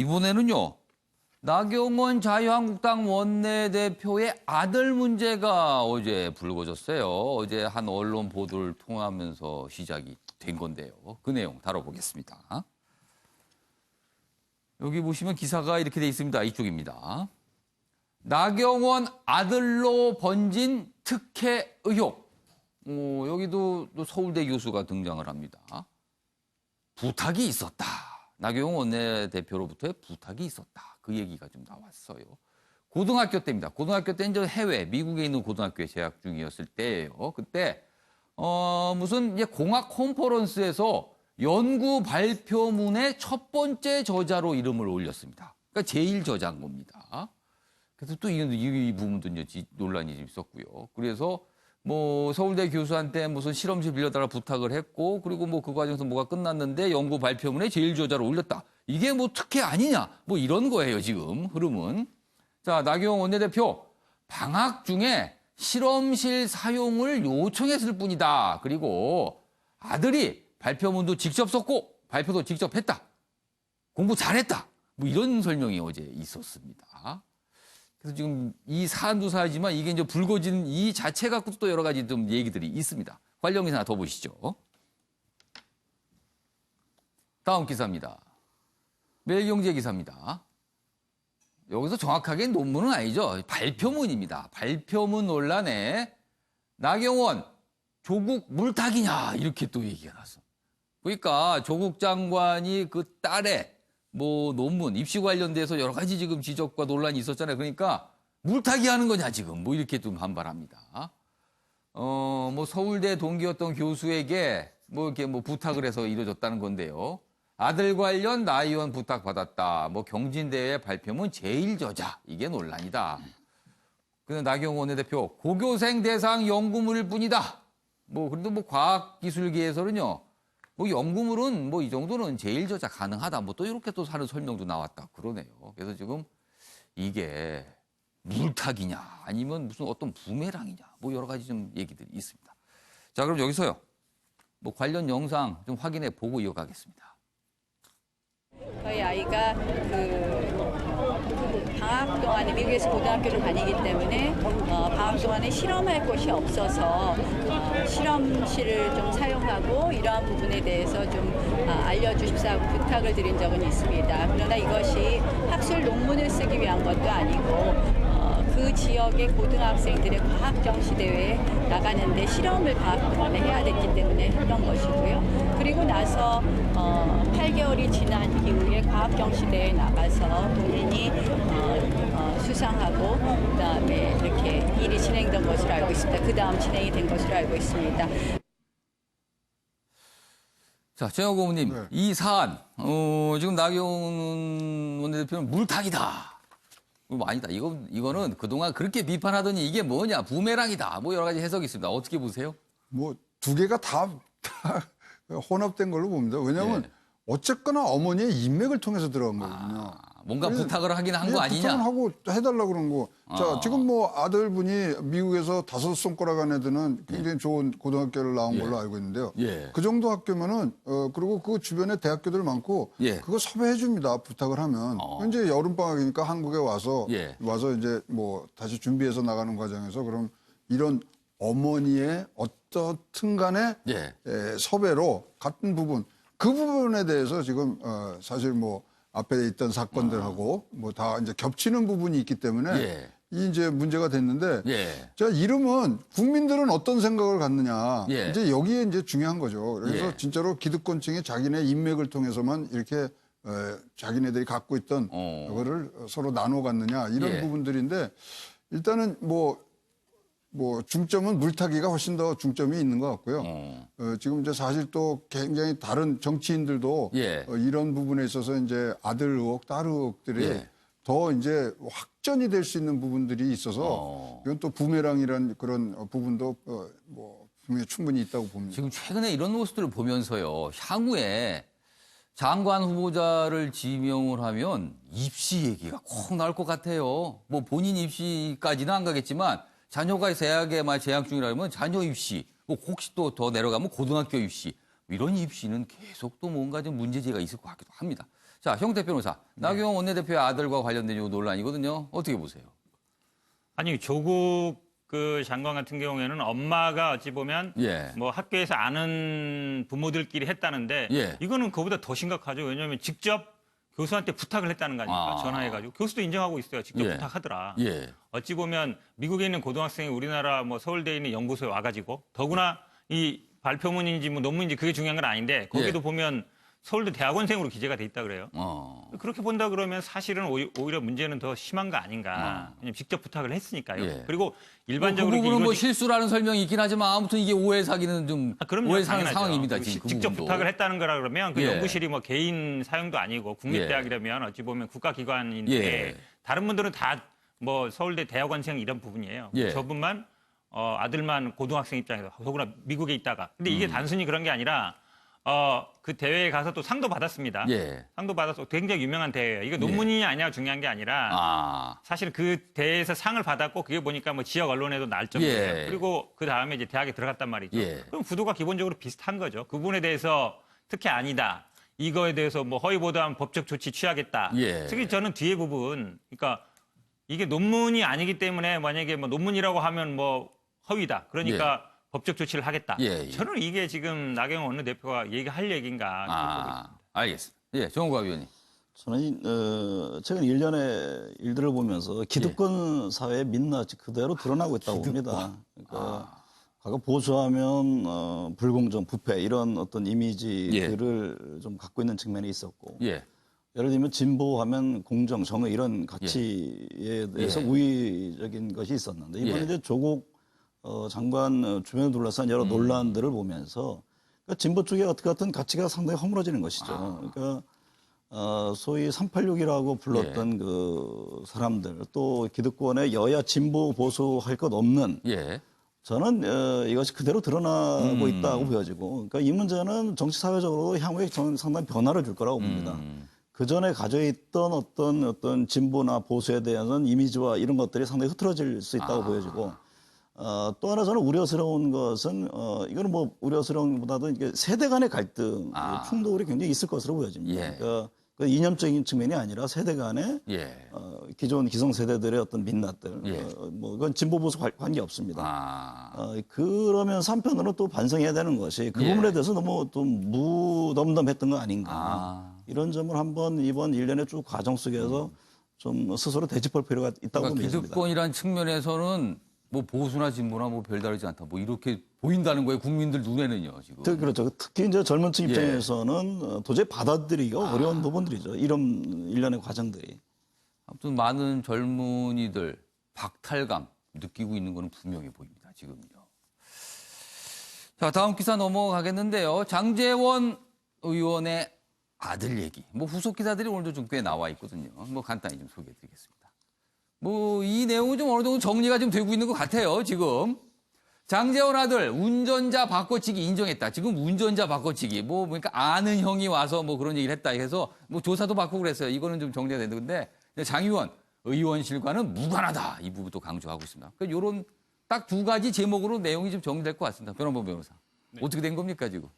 이번에는요. 나경원 자유한국당 원내대표의 아들 문제가 어제 불거졌어요. 어제 한 언론 보도를 통하면서 시작이 된 건데요. 그 내용 다뤄보겠습니다. 여기 보시면 기사가 이렇게 돼 있습니다. 이쪽입니다. 나경원 아들로 번진 특혜 의혹. 여기도 또 서울대 교수가 등장을 합니다. 부탁이 있었다. 나경원 원내대표로부터의 부탁이 있었다. 그 얘기가 좀 나왔어요. 고등학교 때입니다. 고등학교 때는 저 해외, 미국에 있는 고등학교에 재학 중이었을 때예요. 그때 무슨 이제 공학 컨퍼런스에서 연구 발표문의 첫 번째 저자로 이름을 올렸습니다. 그러니까 제일 저자인 겁니다. 그래서 또 이 부분도 이제 논란이 좀 있었고요. 그래서 뭐 서울대 교수한테 무슨 실험실 빌려달라 부탁을 했고, 그리고 뭐 그 과정에서 뭐가 끝났는데 연구 발표문에 제일 저자로 올렸다. 이게 뭐 특혜 아니냐? 뭐 이런 거예요, 지금 흐름은. 자, 나경원 원내대표 방학 중에 실험실 사용을 요청했을 뿐이다. 그리고 아들이 발표문도 직접 썼고 발표도 직접 했다. 공부 잘했다. 뭐 이런 설명이 어제 있었습니다. 그래서 지금 이 사안도 사지만 이게 이제 불거진 이 자체 갖고도 또 여러 가지 좀 얘기들이 있습니다. 관련 기사 하나 더 보시죠. 다음 기사입니다. 매일경제 기사입니다. 여기서 정확하게 논문은 아니죠. 발표문입니다. 발표문 논란에 나경원 조국 물타기냐 이렇게 또 얘기가 났어. 그러니까 조국 장관이 그 딸의 뭐 논문, 입시 관련돼서 여러 가지 지금 지적과 논란이 있었잖아요. 그러니까 물타기 하는 거냐 지금 뭐 이렇게 좀 반발합니다. 뭐 서울대 동기였던 교수에게 뭐 이렇게 뭐 부탁을 해서 이루어졌다는 건데요. 아들 관련 나 의원 부탁 받았다. 뭐 경진대회 발표문 제일 저자 이게 논란이다. 근데 나경원 원내대표 고교생 대상 연구물일 뿐이다. 뭐 그래도 뭐 과학기술계에서는요. 뭐 연구물은 뭐 이 정도는 제일 저자 가능하다. 뭐 또 이렇게 또 하는 설명도 나왔다. 그러네요. 그래서 지금 이게 물타기냐 아니면 무슨 어떤 부메랑이냐 뭐 여러 가지 좀 얘기들이 있습니다. 자, 그럼 여기서요. 뭐 관련 영상 좀 확인해 보고 이어가겠습니다. 저희 아이가 방학 동안에 미국에서 고등학교를 다니기 때문에 방학 동안에 실험할 곳이 없어서 실험실을 좀 사용하고 이러한 부분에 대해서 좀 알려주십사고 부탁을 드린 적은 있습니다. 그러나 이것이 학술 논문을 쓰기 위한 것도 아니고 그 지역의 고등학생들의 과학정시대회에 나가는데 실험을 방학 동안에 해야 됐기 때문에 했던 것이고요. 그리고 나서 8개월이 지난 이후에 과학정시대회에 나가서 본인이 수상하고 그다음에 이렇게 일이 진행된 것으로 알고 있습니다. 그 다음 진행이 된 것으로 알고 있습니다. 자, 최영호 고문님, 네. 이 사안 지금 나경원 원내대표는 물타기다. 아니다. 이거는 그동안 그렇게 비판하더니 이게 뭐냐 부메랑이다. 뭐 여러 가지 해석이 있습니다. 어떻게 보세요? 뭐 두 개가 다 혼합된 걸로 봅니다. 왜냐하면 네. 어쨌거나 어머니의 인맥을 통해서 들어간 거거든요. 뭔가 부탁을 하긴 한 거 아니냐? 부탁을 하고 해달라고 그런 거. 자, 지금 뭐 아들분이 미국에서 5손가락 안에 드는 굉장히 좋은 고등학교를 나온 걸로 알고 있는데요. 예. 그 정도 학교면은 그리고 그 주변에 대학교들 많고 예. 그거 섭외해 줍니다. 부탁을 하면. 이제 여름 방학이니까 한국에 와서 예. 이제 뭐 다시 준비해서 나가는 과정에서 그럼 이런 어머니의 어떻든 간에 예. 섭외로 같은 부분 그 부분에 대해서 지금 사실 뭐 앞에 있던 사건들하고 뭐 다 이제 겹치는 부분이 있기 때문에 예. 이 이제 문제가 됐는데 예. 자 이름은 국민들은 어떤 생각을 갖느냐 예. 이제 여기에 이제 중요한 거죠. 그래서 예. 진짜로 기득권층이 자기네 인맥을 통해서만 이렇게 자기네들이 갖고 있던 그거를 서로 나눠 갖느냐 이런 예. 부분들인데 일단은 뭐 중점은 물타기가 훨씬 더 중점이 있는 것 같고요. 지금 이제 사실 또 굉장히 다른 정치인들도 예. 이런 부분에 있어서 이제 아들 의혹, 딸 의혹들이 예. 더 이제 확전이 될 수 있는 부분들이 있어서 이건 또 부메랑이라는 그런 부분도 뭐 분명히 충분히 있다고 봅니다. 지금 최근에 이런 모습들을 보면서요. 향후에 장관 후보자를 지명을 하면 입시 얘기가 꼭 나올 것 같아요. 뭐 본인 입시까지는 안 가겠지만 자녀가 대학에 재학 중이라면 자녀 입시, 뭐 혹시 또 더 내려가면 고등학교 입시, 이런 입시는 계속 또 뭔가 좀 문제제기가 있을 것 같기도 합니다. 자, 형택 변호사. 나경원 원내대표의 아들과 관련된 이 논란이거든요. 어떻게 보세요? 아니 조국 그 장관 같은 경우에는 엄마가 어찌 보면 예. 뭐 학교에서 아는 부모들끼리 했다는데 예. 이거는 그보다 더 심각하죠. 왜냐하면 직접 교수한테 부탁을 했다는 거 아닙니까? 전화해가지고 교수도 인정하고 있어요. 직접 예. 부탁하더라. 예. 어찌 보면 미국에 있는 고등학생이 우리나라 뭐 서울대에 있는 연구소에 와가지고 더구나 이 발표문인지 뭐 논문인지 그게 중요한 건 아닌데 거기도 예. 보면 서울대 대학원생으로 기재가 돼 있다 그래요. 어. 그렇게 본다 그러면 사실은 오히려 문제는 더 심한 거 아닌가. 왜냐면 직접 부탁을 했으니까요. 예. 그리고 그 일반적으로 부분은 뭐 이루어지- 실수라는 설명이 있긴 하지만 아무튼 이게 오해 사기는 좀 그럼요, 오해 사는 당연하죠. 상황입니다. 그리고 지금 그 직접 부분도. 부탁을 했다는 거라 그러면 그 예. 연구실이 뭐 개인 사용도 아니고 국립대학이라면 어찌 보면 국가기관인데 예. 다른 분들은 다 뭐 서울대 대학원생 이런 부분이에요. 예. 저분만 아들만 고등학생 입장에서 더구나 미국에 있다가 근데 이게 단순히 그런 게 아니라 그 대회에 가서 또 상도 받았습니다. 예. 상도 받아서 굉장히 유명한 대회예요. 이게 논문이 아니냐 중요한 게 아니라 아. 사실 그 대회에서 상을 받았고 그게 보니까 뭐 지역 언론에도 날 정도예요. 예. 그리고 그 다음에 이제 대학에 들어갔단 말이죠. 예. 그럼 구도가 기본적으로 비슷한 거죠. 그 부분에 대해서 특히 아니다. 이거에 대해서 뭐 허위 보도한 법적 조치 취하겠다. 예. 특히 저는 뒤에 부분, 그러니까 이게 논문이 아니기 때문에 만약에 뭐 논문이라고 하면 뭐 허위다. 그러니까 법적 조치를 하겠다. 예, 예. 저는 이게 지금 나경원 원내대표가 얘기할 얘기인가 이렇게 보고 있습니다. 알겠습니다. 예, 정우가 위원님. 저는 최근 일련의 일들을 보면서 기득권 사회의 민낯이 그대로 드러나고 있다고 봅니다. 그러니까 과거 보수하면 불공정, 부패 이런 어떤 이미지들을 좀 갖고 있는 측면이 있었고 예. 예를 들면 진보하면 공정, 정의 이런 가치에 대해서 예. 우위적인 것이 있었는데 이번에 예. 이제 조국 장관 주변에 둘러싼 여러 논란들을 보면서 그러니까 진보 쪽에 어떻게 같은 가치가 상당히 허물어지는 것이죠. 그러니까 소위 386이라고 불렀던 그 사람들 또 기득권의 여야 진보 보수 할 것 없는 예. 저는 이것이 그대로 드러나고 있다고 보여지고 그러니까 이 문제는 정치 사회적으로 향후에 저는 상당히 변화를 줄 거라고 봅니다. 그 전에 가져 있던 어떤 진보나 보수에 대한 이미지와 이런 것들이 상당히 흐트러질 수 있다고 보여지고 또 하나 저는 우려스러운 것은 이거는 뭐 우려스러운 것보다도 이게 세대 간의 갈등, 충돌이 굉장히 있을 것으로 보여집니다. 예. 그러니까 그 이념적인 측면이 아니라 세대 간의 예. 기존 기성 세대들의 어떤 민낯들, 예. 뭐 그건 진보 보수 관계 없습니다. 그러면서 한편으로 또 반성해야 되는 것이 그 예. 부분에 대해서 너무 좀 무덤덤했던 거 아닌가. 이런 점을 한번 이번 일련의 쭉 과정 속에서 좀 스스로 되짚을 필요가 있다고 그러니까 믿습니다. 기득권이란 측면에서는 뭐 보수나 진보나 뭐 별다르지 않다. 뭐 이렇게 보인다는 거예요. 국민들 눈에는요, 지금. 그렇죠. 특히 이제 젊은 층 예. 입장에서는 도저히 받아들이기가 어려운 부분들이죠. 이런 일련의 과정들이. 아무튼 많은 젊은이들 박탈감 느끼고 있는 거는 분명해 보입니다. 지금요. 자, 다음 기사 넘어가겠는데요. 장제원 의원의 아들 얘기. 뭐 후속 기사들이 오늘도 좀 꽤 나와 있거든요. 뭐 간단히 좀 소개해 드리겠습니다. 뭐 이 내용은 좀 어느 정도 정리가 좀 되고 있는 것 같아요. 지금 장제원 아들 운전자 바꿔치기 인정했다. 지금 운전자 바꿔치기 뭐 그러니까 아는 형이 와서 뭐 그런 얘기를 했다 해서 뭐 조사도 받고 그랬어요. 이거는 좀 정리가 되는데 장 의원 의원실과는 무관하다. 이 부분도 강조하고 있습니다. 그러니까 이런 딱 두 가지 제목으로 내용이 좀 정리될 것 같습니다. 변호범 변호사. 어떻게 된 겁니까 지금?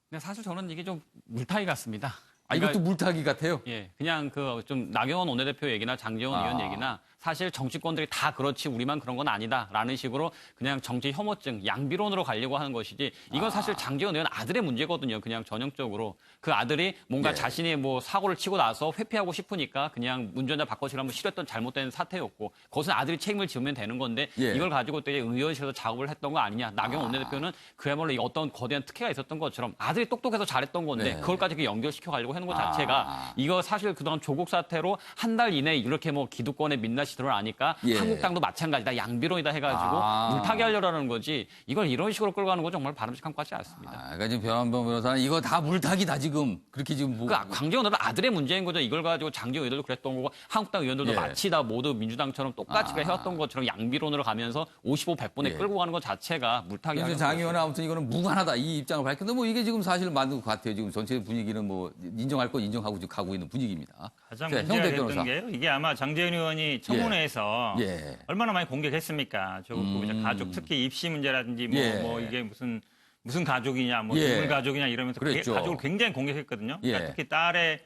근데 사실 저는 이게 좀 물타기 같습니다. 아, 이것도 물타기 같아요? 예, 그냥 그 좀 나경원 원내대표 얘기나 장제원 의원 얘기나 사실 정치권들이 다 그렇지 우리만 그런 건 아니다라는 식으로 그냥 정치 혐오증, 양비론으로 가려고 하는 것이지 이건 사실 장제원 의원 아들의 문제거든요. 그냥 전형적으로 그 아들이 뭔가 예. 자신이 뭐 사고를 치고 나서 회피하고 싶으니까 그냥 운전자 바꿔치기를 한번 싫었던 잘못된 사태였고 그것은 아들이 책임을 지으면 되는 건데 예. 이걸 가지고 또 의원실에서 작업을 했던 거 아니냐. 나경원 원내대표는 그야말로 어떤 거대한 특혜가 있었던 것처럼 아들이 똑똑해서 잘했던 건데 네. 그걸까지 연결시켜 가려고 하는 것 자체가 이거 사실 그동안 조국 사태로 한 달 이내에 이렇게 뭐 기득권의 민낯이 드러나니까 예. 한국당도 마찬가지다. 양비론이다 해가지고 물타기 하려는 거지 이걸 이런 식으로 끌고 가는 건 정말 바람직한 것 같지 않습니다. 그러니까 지금 변호범 변호사는 이거 다 물타기다 지금 그렇게 지금 뭐. 그 강제원 의원 아들의 문제인 거죠. 이걸 가지고 장제원 의원들도 그랬던 거고 한국당 의원들도 예. 마치 다 모두 민주당처럼 똑같이 해왔던 것처럼 양비론으로 가면서 55, 100분에 예. 끌고 가는 것 자체가 물타기 하는 그래서 장 의원은 아무튼 이거는 무관하다 이 입장을 밝혔는데 뭐 이게 지금 사실 맞는 것 같아요. 지금 전체 분위기는 뭐 인정할 건 인정하고 지금 가고 있는 분위기입니다. 가장 자, 문제가 형대 됐던 변호사. 게요. 이게 아마 장제원 의원이 청문회에서 예. 얼마나 많이 공격했습니까? 조국 부부자 가족 특히 입시 문제라든지 뭐, 예. 뭐 이게 무슨 가족이냐, 뭐 예. 누굴 가족이냐 이러면서 그랬죠. 가족을 굉장히 공격했거든요. 예. 그러니까 특히 딸의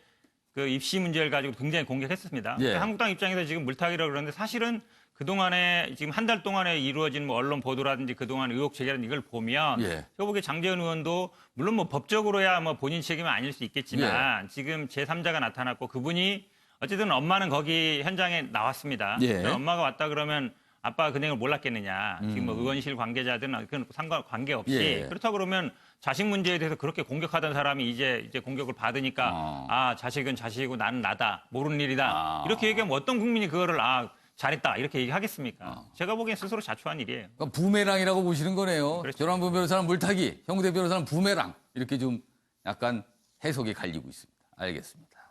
그 입시 문제를 가지고 굉장히 공격했습니다. 예. 한국당 입장에서 지금 물타기라고 그러는데 사실은 그동안에 지금 한 달 동안에 이루어진 뭐 언론 보도라든지 그동안 의혹 제기라든지 이걸 보면 예. 제가 보기에 장제원 의원도 물론 뭐 법적으로야 뭐 본인 책임은 아닐 수 있겠지만 지금 제3자가 나타났고 그분이 어쨌든 엄마는 거기 현장에 나왔습니다. 예. 엄마가 왔다 그러면 아빠가 그 내용을 몰랐겠느냐. 지금 뭐 의원실 관계자들은 그건 관계없이 예. 그렇다 그러면 자식 문제에 대해서 그렇게 공격하던 사람이 이제 공격을 받으니까 아 자식은 자식이고 나는 나다 모르는 일이다 이렇게 얘기하면 어떤 국민이 그거를 잘했다 이렇게 얘기하겠습니까? 제가 보기엔 스스로 자초한 일이에요. 그러니까 부메랑이라고 보시는 거네요. 그렇죠. 조남부 변호사는 물타기, 형대 변호사는 부메랑 이렇게 좀 약간 해석이 갈리고 있습니다. 알겠습니다.